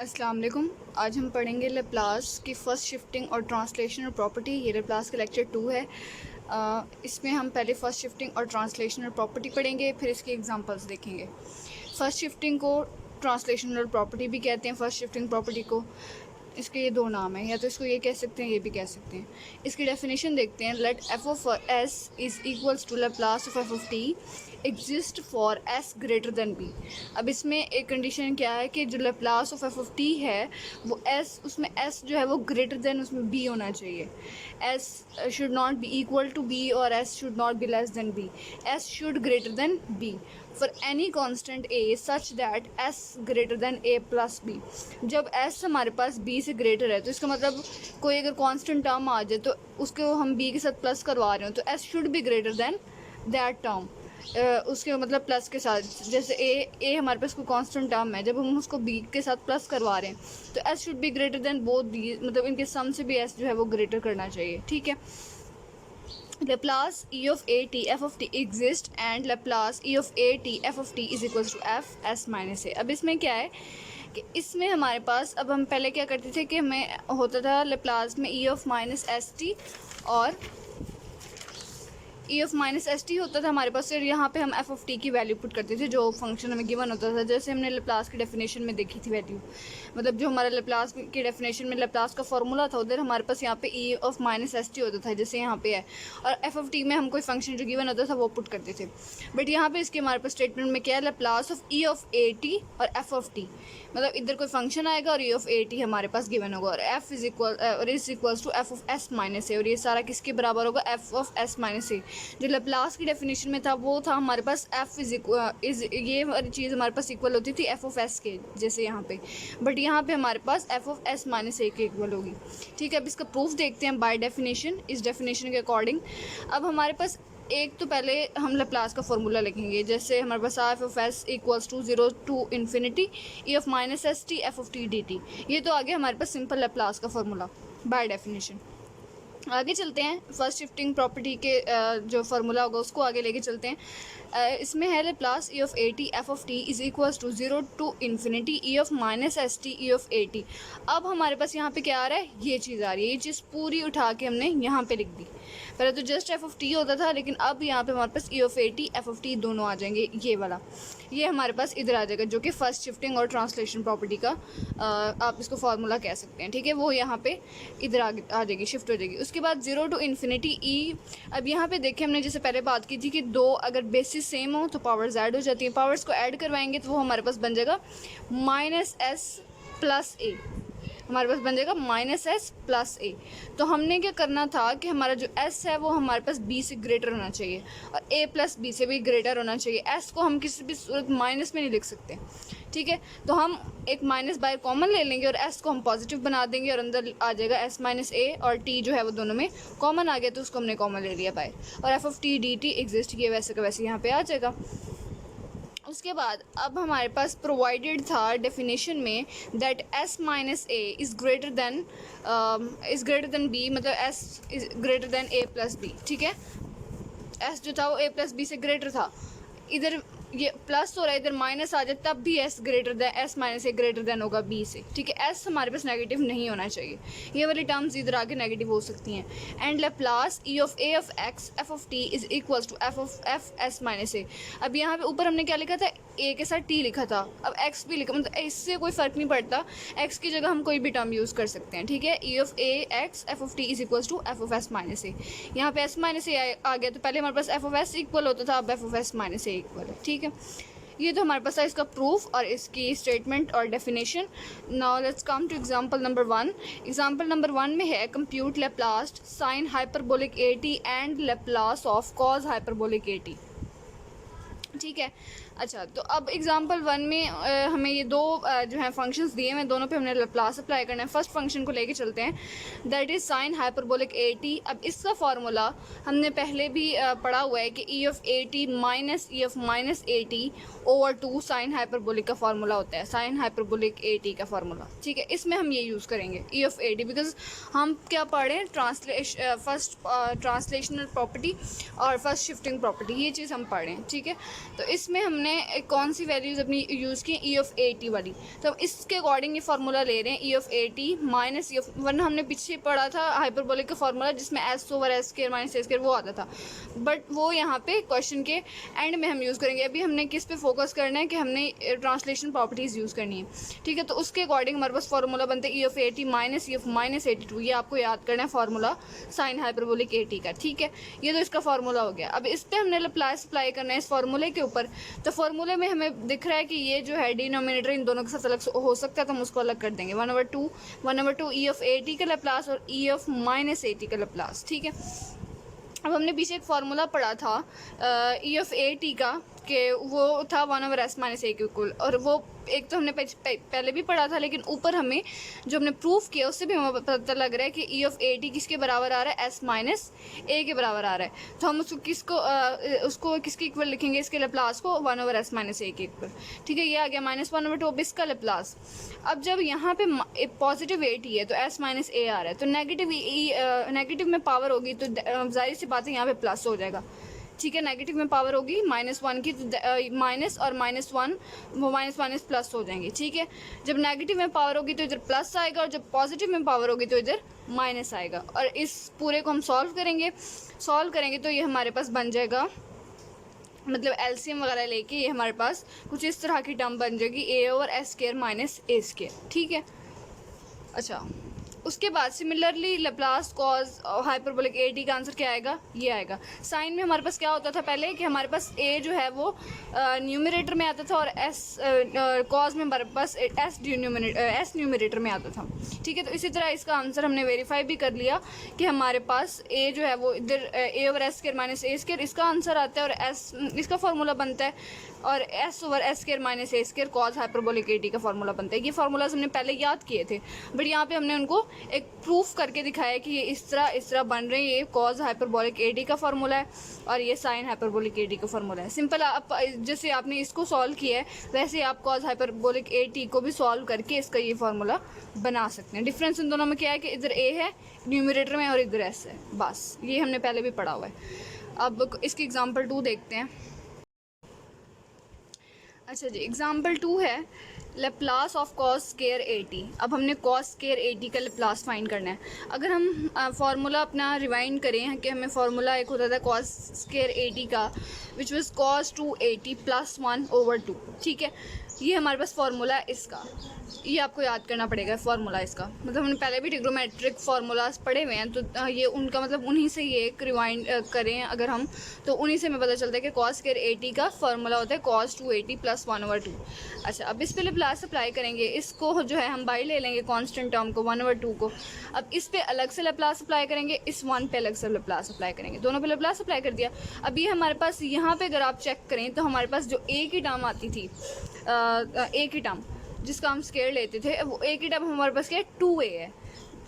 अस्सलाम वालेकुम। आज हम पढ़ेंगे लेप्लास की फ़र्स्ट शिफ्टिंग और ट्रांसलेशनल प्रॉपर्टी। ये लेप्लास का लेक्चर 2 है। इसमें हम पहले फ़र्स्ट शिफ्टिंग और ट्रांसलेशनल प्रॉपर्टी पढ़ेंगे, फिर इसके एग्जांपल्स देखेंगे। फ़र्स्ट शिफ्टिंग को ट्रांसलेशनल प्रॉपर्टी भी कहते हैं। फ़र्स्ट शिफ्टिंग प्रॉपर्टी को इसके ये दो नाम हैं, या तो इसको ये कह सकते हैं, ये भी कह सकते हैं। इसकी डेफिनेशन देखते हैं। Let F of S is equals to Laplace of F of T exist for S greater than B. अब इसमें एक कंडीशन क्या है कि जो Laplace of F of T है वो एस, उसमें एस जो है वो ग्रेटर देन उसमें बी होना चाहिए। S should not be equal to B और S should not be less than B. S should greater than B for any constant A such that S greater than A plus B. जब S हमारे पास B से greater है तो इसका मतलब कोई अगर कांस्टेंट टर्म आ जाए तो उसको हम बी के साथ प्लस करवा रहे हो तो S should be greater then that term. उसके मतलब प्लस के साथ, जैसे ए हमारे पास कोई कांस्टेंट टर्म है, जब हम उसको बी के साथ प्लस करवा रहे हैं तो S should be greater than both B, मतलब इनके सम से भी एस जो है वो ग्रेटर करना चाहिए। ठीक है। Laplace e of a t f of t exist and Laplace e of a t f of t is equals to f s minus a। अब इसमें क्या है कि इसमें हमारे पास, अब हम पहले क्या करते थे कि हमें होता था Laplace में e of minus S T और E of minus S T होता था हमारे पास। फिर यहाँ पे हम एफ ऑफ टी की वैल्यू पुट करते थे जो फंक्शन हमें गिवन होता था, जैसे हमने लेप्लास की डेफिनेशन में देखी थी वैल्यू। मतलब जो हमारा लेप्लास की डेफिनेशन में लेप्लास का फॉर्मूला था उधर हमारे पास यहाँ पे ई ऑफ माइनस एस टी होता था, जैसे यहाँ पे है, और एफ ऑफ टी में हम कोई फंक्शन जो गिवन होता था वो पुट करते थे। बट यहाँ पे इसके हमारे पास स्टेटमेंट में क्या है, Laplace of E of A T और एफ ऑफ टी, मतलब इधर कोई फंक्शन आएगा और ई ऑफ ए टी हमारे पास गिवन होगा और F is equals to F of S minus A, और ये सारा किसके बराबर होगा, F of S minus A. जो लेप्लास की डेफिनेशन में था वो था हमारे पास एफ इज ये वाली चीज़ हमारे पास इक्वल होती थी एफ ऑफ एस के, जैसे यहाँ पे, बट यहाँ पे हमारे पास एफ ऑफ एस माइनस ए के इक्वल होगी। ठीक है। अब इसका प्रूफ देखते हैं बाय डेफिनेशन, इस डेफिनेशन के अकॉर्डिंग। अब हमारे पास एक तो पहले हम लेप्लास का फॉर्मूला लिखेंगे, जैसे हमारे पास F of S equals to 0 to infinity E of minus S T F of T D T. ये तो आगे हमारे पास सिंपल लेप्लास का फॉर्मूला बाय डेफिनेशन। आगे चलते हैं, फर्स्ट शिफ्टिंग प्रॉपर्टी के जो फार्मूला होगा उसको आगे लेके चलते हैं। इसमें है Laplace E of A T F of T is equals to 0 to infinity E of minus S T E of A T. अब हमारे पास यहाँ पे क्या आ रहा है, ये चीज़ आ रही है, ये चीज़ पूरी उठा के हमने यहाँ पे लिख दी। पहले तो जस्ट एफ ऑफ टी होता था, लेकिन अब यहाँ पे हमारे पास E of A T F of T दोनों आ जाएंगे, ये वाला, ये हमारे पास इधर आ जाएगा, जो कि फर्स्ट शिफ्टिंग और ट्रांसलेशन प्रॉपर्टी का आप इसको फार्मूला कह सकते हैं। ठीक है। वो यहाँ पे इधर आ जाएगी, शिफ्ट हो जाएगी। उसके बाद 0 टू इन्फिनिटी ई। अब यहाँ पे देखें हमने जैसे पहले बात की थी कि दो अगर बेसिस सेम हो तो पावर्स ऐड हो जाती हैं। पावर्स को ऐड करवाएंगे तो वो हमारे पास बन जाएगा माइनस एस प्लस ए, हमारे पास बन जाएगा माइनस एस प्लस ए। तो हमने क्या करना था कि हमारा जो एस है वो हमारे पास बी से ग्रेटर होना चाहिए और ए प्लस बी से भी ग्रेटर होना चाहिए। एस को हम किसी भी सूरत माइनस में नहीं लिख सकते। ठीक है। तो हम एक माइनस बाहर कॉमन ले लेंगे और एस को हम पॉजिटिव बना देंगे और अंदर आ जाएगा एस माइनस ए, और टी जो है वो दोनों में कॉमन आ गया तो उसको हमने कॉमन ले लिया बाहर, और F of T D T exist किए वैसे का वैसे यहाँ पे आ जाएगा। उसके बाद अब हमारे पास प्रोवाइडेड था डेफिनेशन में that S minus A is greater than B, मतलब S is greater than A plus B. ठीक है। एस जो था वो ए प्लस बी से ग्रेटर था, इधर ये प्लस हो रहा है, इधर माइनस आ जाए तब भी S greater than, S minus A greater than होगा बी से। ठीक है। एस हमारे पास नेगेटिव नहीं होना चाहिए, ये वाली टर्म्स इधर आके नेगेटिव हो सकती हैं। And Laplace E of A of X F of T is equals to F of F S minus A. अब यहाँ पे ऊपर हमने क्या लिखा था, ए के साथ टी लिखा था, अब एक्स भी लिखा, मतलब इससे कोई फ़र्क नहीं पड़ता, एक्स की जगह हम कोई भी टर्म यूज़ कर सकते हैं। ठीक है। E of A X F of T is equals to F of S minus A. यहाँ पे एस माइनस ए आ गया तो पहले हमारे पास एफ ऑफ एस इक्वल होता था, अब F of S minus A equal है। ठीक है। ये तो हमारे पास है इसका प्रूफ और इसकी स्टेटमेंट और definition. Now let's come two example number 1। Example number 1 में है compute Laplace sine hyperbolic A T and Laplace of cos hyperbolic A T. ठीक है। अच्छा, तो अब एग्जांपल 1 में हमें ये दो जो है फंक्शंस दिए हैं, दोनों पे हमने लेप्लास अप्लाई करना है। फर्स्ट फंक्शन को लेके चलते हैं, that is sine hyperbolic A T. अब इसका फार्मूला हमने पहले भी पढ़ा हुआ है कि ई of A T minus E of minus A T over 2 sine hyperbolic का फार्मूला होता है, साइन हाइपरबोलिक ए टी का फार्मूला। ठीक है। इसमें हम ये यूज़ करेंगे ई ऑफ ए टी, बिकॉज हम क्या पढ़ें, फर्स्ट ट्रांसलेशनल प्रॉपर्टी और फर्स्ट शिफ्टिंग प्रॉपर्टी, ये चीज़ हम पढ़ें। ठीक है। तो इसमें हमने हमने कौन सी वैल्यूज़ अपनी यूज़ की, ई ऑफ ए टी वाली, तो हम इसके अकॉर्डिंग ये फार्मूला ले रहे हैं, E of A T minus E of, वरना हमने पीछे पढ़ा था हाइपरबोलिक का फार्मूला जिसमें S over S square minus A square वो आता था, बट वो यहाँ पे क्वेश्चन के एंड में हम यूज़ करेंगे। अभी हमने किस पे फोकस करना है कि हमने ट्रांसलेशन प्रॉपर्टीज़ यूज़ करनी है, ठीक है। तो उसके अकॉर्डिंग हमारे पास फार्मूला बनता है E of A T minus E of minus 82, ये आपको याद करना है formula sine hyperbolic A T का, ठीक है। ये तो इसका फार्मूला हो गया। अब इस पर हमने लैप्लास अप्लाई करना है इस फार्मूले के ऊपर, तो फार्मूले में हमें दिख रहा है कि ये जो है डिनोमिनेटर इन दोनों के साथ अलग हो सकता है, तो हम उसको अलग कर देंगे। 1/2 ई ऑफ ए टी का लैप्लास और E of minus A T का लैप्लास, ठीक है। अब हमने पीछे एक फार्मूला पढ़ा था ई ऑफ ए टी का, कि वो था 1/s माइनस ए के इक्वल, और वो एक तो हमने पहले भी पढ़ा था, लेकिन ऊपर हमें जो हमने प्रूफ किया उससे भी हमें पता लग रहा है कि ई ऑफ ए टी किसके बराबर आ रहा है, एस माइनस ए के बराबर आ रहा है। तो हम उसको उसको किसके इक्वल लिखेंगे, इसके लैप्लास को 1/s माइनस ए के इक्वल, ठीक है। ये आ गया -1/2 अब इसका लैप्लास। अब जब यहाँ पे पॉजिटिव ए टी है तो एस माइनस ए आ रहा है, तो नेगेटिव में पावर होगी तो जाहिर सी बात है यहाँ पे प्लस हो जाएगा, ठीक है। नेगेटिव में पावर होगी -1 की, तो माइनस और -1 वो माइनस प्लस हो जाएंगे, ठीक है। जब नेगेटिव में पावर होगी तो इधर प्लस आएगा, और जब पॉजिटिव में पावर होगी तो इधर माइनस आएगा। और इस पूरे को हम सॉल्व करेंगे तो ये हमारे पास बन जाएगा, मतलब एलसीएम वगैरह लेके ये हमारे पास कुछ इस तरह की टर्म बन जाएगी, ए over S square minus A square, ठीक है। अच्छा, उसके बाद similarly Laplace cos hyperbolic A T का आंसर क्या आएगा, ये आएगा। साइन में हमारे पास क्या होता था पहले कि हमारे पास ए जो है वो न्यूमरेटर में आता था, और एस कॉज में हमारे पास एस न्यूमरेटर में आता था, ठीक है। तो इसी तरह इसका आंसर हमने वेरीफाई भी कर लिया कि हमारे पास ए जो है वो इधर ए over S square minus A square इसका आंसर आता है, और एस इसका फार्मूला बनता है, और S over S square minus A square cos hyperbolic A T का फार्मूला बनता है। ये फार्मूलाज हमने पहले याद किए थे, बट यहाँ पे हमने उनको एक प्रूफ करके दिखाया कि ये इस तरह बन रहे हैं। ये कॉज हाइपरबोलिक ए टी का फार्मूला है, और ये साइन हाइपरबोलिक ए टी का फार्मूला है। सिंपल, आप जैसे आपने इसको सॉल्व किया है वैसे आप कॉज हाइपरबोलिक ए टी को भी सॉल्व करके इसका ये फार्मूला बना सकते हैं। डिफरेंस इन दोनों में क्या है कि इधर ए है न्यूमरेटर में और इधर एस है, बस ये हमने पहले भी पढ़ा हुआ है। अब इसकी एग्जाम्पल 2 देखते हैं। अच्छा जी, एग्जाम्पल 2 है Laplace of cos square A T. अब हमने कॉस स्क्वायर ए टी का लैप्लास फाइंड करना है। अगर हम फार्मूला अपना रिवाइंड करें कि हमें फार्मूला एक होता था कॉस स्क्वायर ए टी का, विच वाज कॉस 280 + 1/2, ठीक है। ये हमारे पास फार्मूला है इसका, ये आपको याद करना पड़ेगा फार्मूला इसका। मतलब हमने पहले भी ट्रिग्नोमेट्रिक फार्मूलाज पढ़े हुए हैं, तो ये उनका मतलब उन्हीं से ये एक रिवाइंड करें अगर हम, तो उन्हीं से हमें पता चलता है कि कॉस स्क्वायर ए टी का फार्मूला होता है कॉस 280 + 1/2। अच्छा, अब इस पे लैप्लास अप्लाई करेंगे। इसको जो है हम बाई ले लेंगे कांस्टेंट टर्म को 1/2 को। अब इस पे अलग से लैप्लास अप्लाई करेंगे, इस 1 पे अलग से लैप्लास अप्लाई करेंगे, दोनों पे लैप्लास अप्लाई कर दिया। अब ये हमारे पास यहाँ पे अगर आप चेक करें तो हमारे पास जो ए की टर्म आती थी, ए की टर्म जिसका हम स्क्वायर लेते थे, वो ए की टर्म हमारे पास क्या है, 2a है।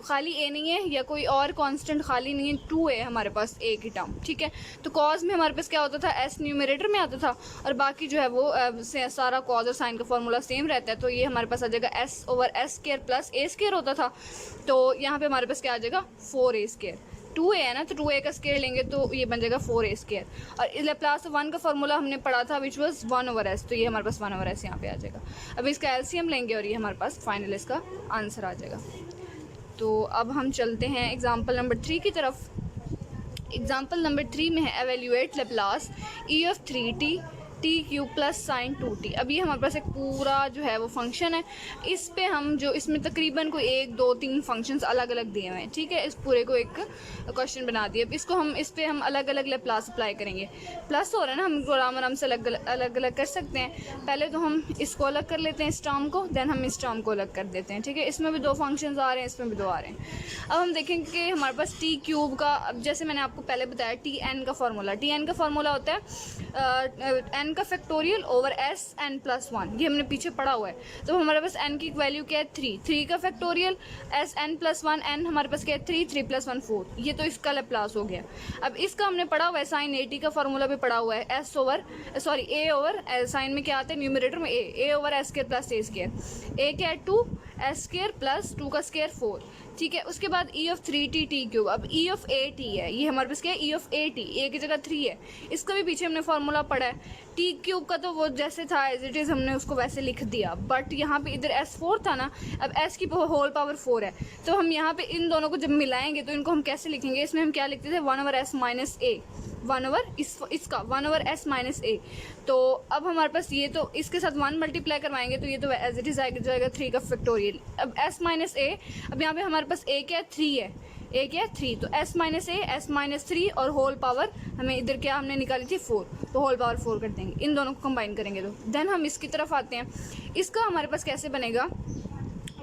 खाली ए नहीं है या कोई और कांस्टेंट खाली नहीं है, 2a है हमारे पास ए की टर्म, ठीक है। तो कॉज में हमारे पास क्या होता था, एस न्यूमरेटर में आता था, और बाकी जो है वो सारा कॉज और साइन का फार्मूला सेम रहता है। तो ये हमारे पास आ जाएगा S over S square plus A square होता था, तो यहाँ पे हमारे पास क्या आ जाएगा 4a स्क्वायर। 2a है ना, तो 2a का स्क्वायर लेंगे तो ये बन जाएगा 4a स्क्वायर। और लैप्लास ऑफ 1 का फार्मूला हमने पढ़ा था विच वाज 1/s, तो ये हमारे पास 1/s यहाँ पे आ जाएगा। अब इसका एलसीएम लेंगे और ये हमारे पास फाइनल इसका आंसर आ जाएगा। तो अब हम चलते हैं एग्जाम्पल नंबर 3 की तरफ। एग्जाम्पल नंबर 3 में है evaluate Laplace E of 3t T cube plus sign 2t। अब ये हमारे पास एक पूरा जो है वो फंक्शन है। इस पे हम जो इसमें तकरीबन कोई 1 2 3 फंक्शंस अलग अलग दिए हुए हैं, ठीक है। इस पूरे को एक क्वेश्चन बना दिया। अब इसको हम इस पे हम अलग अलग लैप्लास अप्लाई करेंगे। प्लस हो रहा है ना, हम आराम से अलग अलग कर सकते हैं। पहले तो हम इसको अलग कर लेते हैं इस टर्म को, देन हम इस टर्म को अलग कर देते हैं, ठीक है। इसमें भी 2 फंक्शंस आ रहे हैं, इसमें भी 2 आ रहे हैं। अब हम देखेंगे कि हमारे पास टी क्यूब का, अब जैसे मैंने आपको पहले बताया टी एन का फार्मूला, टी एन का फार्मूला होता है एन का factorial over S N plus 1। ये हमने पीछे पढ़ा हुआ है। तो हमारे पास एन की वैल्यू क्या है 3 का factorial S N plus 1, N हमारे पास क्या है 3 प्लस 1 4। ये तो इसका लैप्लास हो गया। अब इसका हमने पढ़ा हुआ है साइन 80 का फार्मूला भी पढ़ा हुआ है, ए ओवर साइन में क्या आता है न्यूमरेटर में ए over S square plus A square. ए क्या है 2 एस स्क्वायर प्लस 2 का स्क्वायर 4, ठीक है। उसके बाद ई ऑफ 3t टी क्यूब। अब ई ऑफ ए टी है, ये हमारे पास क्या है ई ऑफ ए टी, ए की जगह 3 है। इसका भी पीछे हमने फार्मूला पढ़ा है टी क्यूब का तो वो जैसे था एज इट इज़ हमने उसको वैसे लिख दिया, बट यहाँ पे इधर S4 था ना, अब S की होल पावर 4 है, तो हम यहाँ पे इन दोनों को जब मिलाएंगे तो इनको हम कैसे लिखेंगे, इसमें हम क्या लिखते थे 1/s माइनस ए, 1/, इसका 1/s माइनस ए। तो अब हमारे पास ये, तो इसके साथ 1 मल्टीप्लाई करवाएंगे तो ये तो एज इट इज़ आएगा जाएगा 3 का फैक्टोरियल। अब s माइनस ए, अब यहाँ पे हमारे पास a क्या है 3 है, a क्या है 3, तो s माइनस ए, s माइनस 3 और होल पावर हमें इधर क्या हमने निकाली थी 4, तो होल पावर 4 कर देंगे, इन दोनों को कंबाइन करेंगे। तो देन हम इसकी तरफ आते हैं, इसका हमारे पास कैसे बनेगा,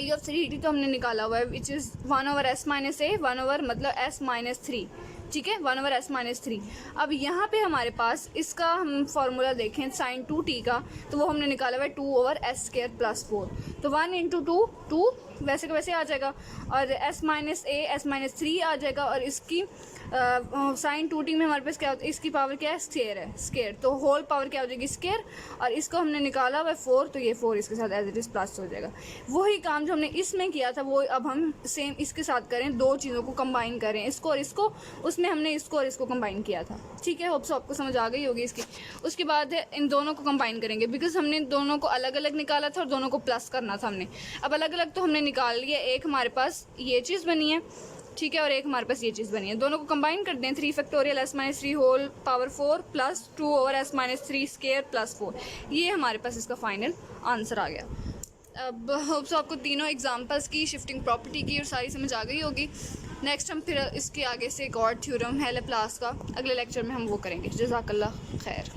e ऑफ 3t तो हमने निकाला हुआ है विच इज़ 1/s माइनस ए, 1/ मतलब s माइनस 3, ठीक है, 1/s माइनस 3। अब यहाँ पे हमारे पास इसका हम फार्मूला देखें साइन 2t का, तो वो हमने निकाला हुआ है 2/s² प्लस 4, तो 1 × 2 2 वैसे का वैसे आ जाएगा, और s माइनस ए, s माइनस 3 आ जाएगा, और इसकी साइन 2t में हमारे पास क्या होता है, इसकी पावर क्या है स्क्वायर है, स्क्वायर, तो होल पावर क्या हो जाएगी स्क्वायर, और इसको हमने निकाला हुआ 4, तो ये 4 इसके साथ एज इट इज़ प्लस हो जाएगा। वही काम जो हमने इसमें किया था वो अब हम सेम इसके साथ करें, दो चीज़ों को कंबाइन करें, इसको और इसको, उसमें हमने इसको और इसको कंबाइन किया था, ठीक है, होप सो आपको समझ आ गई होगी इसकी। उसके बाद इन दोनों को कंबाइन करेंगे, बिकॉज हमने दोनों को अलग अलग निकाला था और दोनों को प्लस करना था हमने। अब अलग अलग तो हमने निकाल लिया, एक हमारे पास ये चीज़ बनी है, ठीक है, और एक हमारे पास ये चीज़ बनी है, दोनों को कंबाइन कर दें, 3 factorial s minus 3 whole power 4 plus 2/s minus 3 square plus 4, ये हमारे पास इसका फाइनल आंसर आ गया। अब होप सो आपको तीनों एग्जांपल्स की, शिफ्टिंग प्रॉपर्टी की और सारी समझ आ गई होगी। नेक्स्ट हम फिर इसके आगे से एक और थ्योरम है लैप्लास का, अगले लेक्चर में हम वो करेंगे। जज़ाकल्लाह खैर।